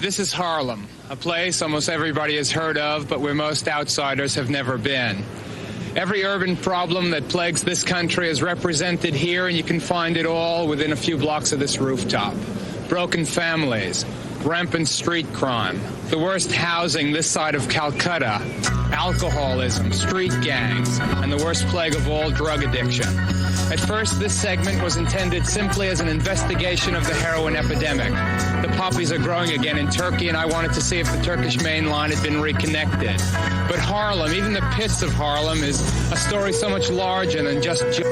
This is Harlem, a place almost everybody has heard of, but where most outsiders have never been. Every urban problem that plagues this country is represented here, and you can find it all within a few blocks of this rooftop. Broken families, rampant street crime, the worst housing this side of Calcutta, alcoholism, street gangs, and the worst plague of all, drug addiction. At first, this segment was intended simply as an investigation of the heroin epidemic. The poppies are growing again in Turkey, and I wanted to see if the Turkish main line had been reconnected. But Harlem, even the pits of Harlem, is a story so much larger than just...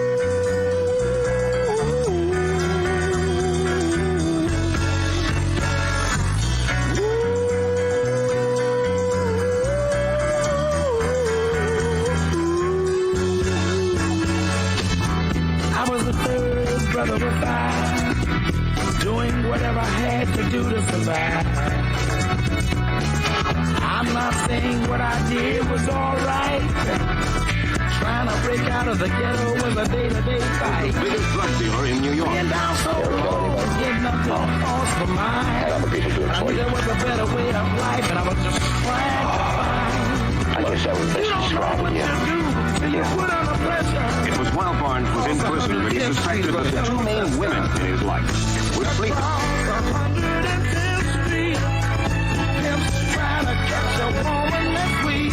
Doing whatever I had to do to survive. I'm not saying what I did was all right. Trying to break out of the ghetto was a day-to-day fight. Biggest drug dealer in New York. And down so low, getting up to a cause for mine. I knew there was a better way of life, and I was just trying to find. I guess I was best describing you. It was while Barnes was in prison that he suspected that the two main women in his life were sleeping. Trying to catch a woman next week.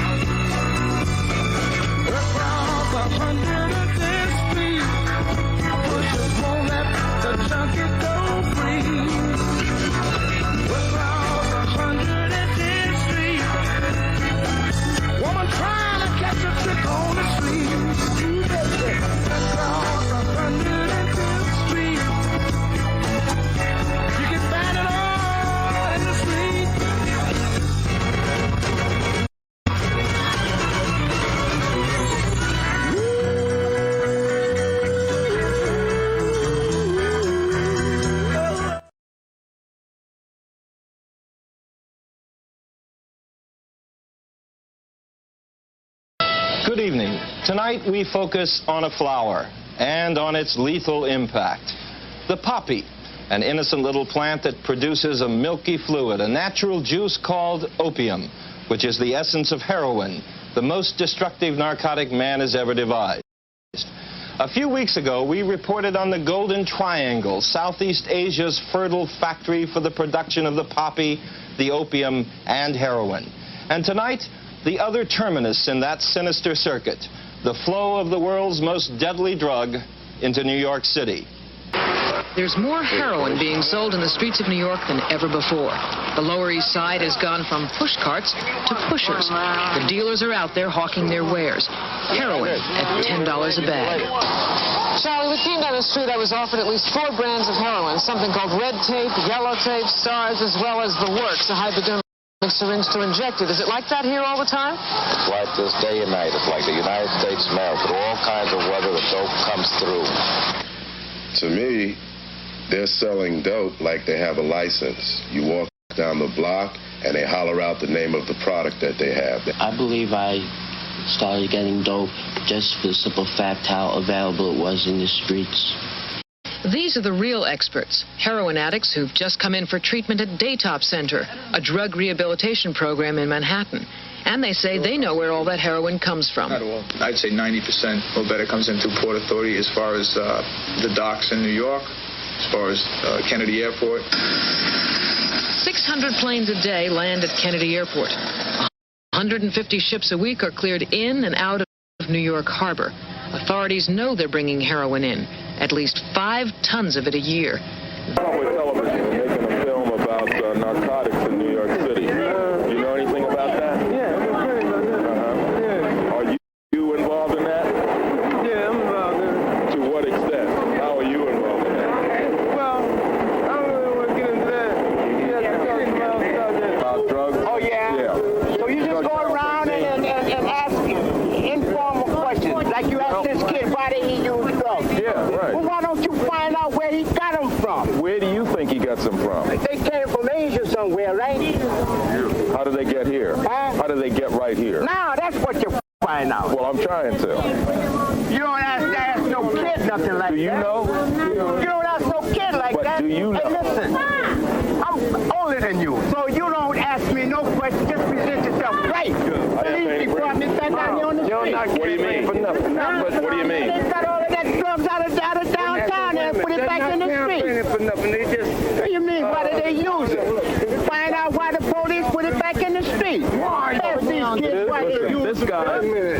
Across 110th Street, pushers won't let the junkie go free. Across 110th Street, woman trying to catch a trick on the street. Across 110th Street, you can find it all in the street. Good evening. Tonight we focus on a flower and on its lethal impact. The poppy, an innocent little plant that produces a milky fluid, a natural juice called opium, which is the essence of heroin, the most destructive narcotic man has ever devised. A few weeks ago, we reported on the Golden Triangle, Southeast Asia's fertile factory for the production of the poppy, the opium, and heroin. And tonight, the other terminus in that sinister circuit, the flow of the world's most deadly drug into New York City. There's more heroin being sold in the streets of New York than ever before. The Lower East Side has gone from push carts to pushers. The dealers are out there hawking their wares. Heroin at $10 a bag. Charlie, we came down the street. I was offered at least 4 brands of heroin, something called red tape, yellow tape, stars, as well as the works, a hypodermic syringe to inject it. Is it like that here all the time? It's like this day and night. It's like the United States mail. Through all kinds of weather, the dope comes through. To me, they're selling dope like they have a license. You walk down the block and they holler out the name of the product that they have. I believe I started getting dope just for the simple fact how available it was in the streets. These are the real experts, heroin addicts who've just come in for treatment at Daytop Center, a drug rehabilitation program in Manhattan. And they say they know where all that heroin comes from. Not all. I'd say 90% or better comes in through Port Authority as far as the docks in New York, as far as Kennedy Airport. 600 planes a day land at Kennedy Airport. 150 ships a week are cleared in and out of New York Harbor. Authorities know they're bringing heroin in, at least 5 tons of it a year. With television, making a film about narcotics in New York City. You know anything about that? Yeah, I'm very about that. Yeah. Are you involved in that? Yeah, I'm involved in it. To what extent? How are you involved in that? Well, I don't really want to get into that. About drugs? Oh, yeah? Yeah. So you just go around and ask informal questions, like you asked this kid, why did he use drugs? Yeah, right. Well, why don't you find out where he got them from? Where do you think he got some from? They came from Asia somewhere, right? How did they get here? Huh? How did they get right here? Now, that's what you find out. Well, I'm trying to. You don't ask no kid nothing like that. Do you know? You don't ask no kid like But that. do you know? Hey, listen. older than you. So you don't ask me no questions. Just present yourself right. Police department back out here on the street. What do you mean? What do you mean? They got all of that drugs out of downtown and put it back in the street. What do you mean? Why did they use it? Find out why the police put it back in the street. Ask these kids why they use This guy.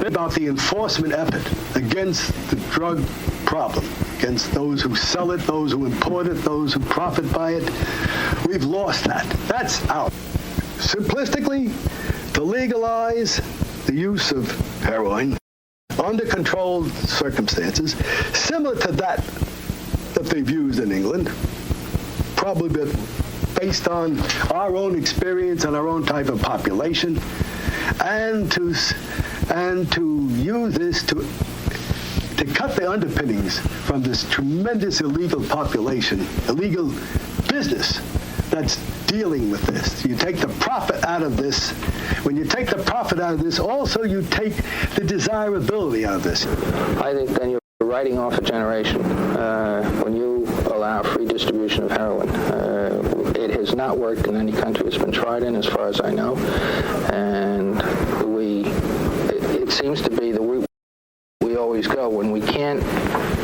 About the enforcement effort against the drug problem, against those who sell it, those who import it, those who profit by it. We've lost that. That's out. Simplistically, to legalize the use of heroin under controlled circumstances, similar to that they've used in England, probably based on our own experience and our own type of population, and to use this to cut the underpinnings from this tremendous illegal population, illegal business that's dealing with this. You take the profit out of this. When you take the profit out of this, also you take the desirability out of this. I think then you're writing off a generation when you allow free distribution of heroin. It has not worked in any country it's been tried in, as far as I know, and it seems to be the route we always go. When we can't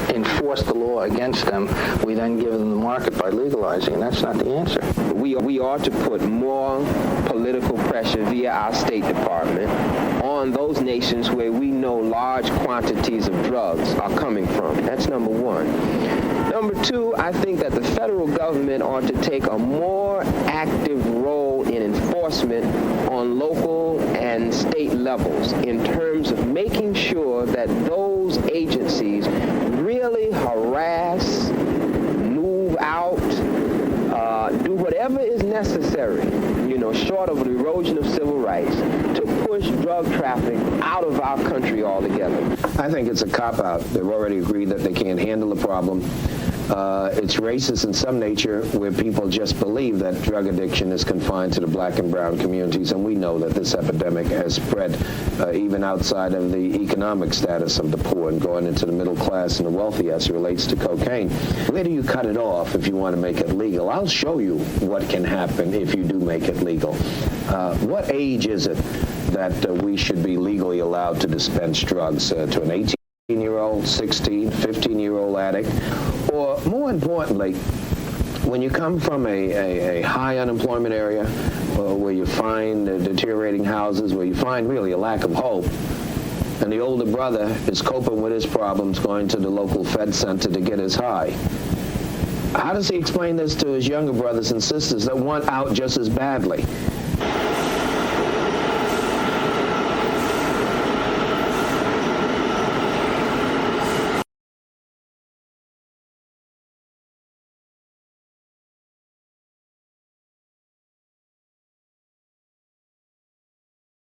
enforce the law against them, we then give them the market by legalizing, and that's not the answer. We ought to put more political pressure via our State Department on those nations where we know large quantities of drugs are coming from. That's number one. Number two, I think that the federal government ought to take a more active role in enforcement on local and state levels in terms of making sure that those agencies really harass, move out, do whatever is necessary, short of an erosion of civil rights, to push drug traffic out of our country altogether. I think it's a cop-out. They've already agreed that they can't handle the problem. It's racist in some nature, where people just believe that drug addiction is confined to the black and brown communities, and we know that this epidemic has spread even outside of the economic status of the poor and going into the middle class and the wealthy as it relates to cocaine. Where do you cut it off if you want to make it legal? I'll show you what can happen if you do make it legal. What age is it that we should be legally allowed to dispense drugs to an 18-year-old, 16, 15-year-old addict? Or more importantly, when you come from a high unemployment area where you find deteriorating houses, where you find really a lack of hope, and the older brother is coping with his problems going to the local Fed center to get his high, how does he explain this to his younger brothers and sisters that want out just as badly?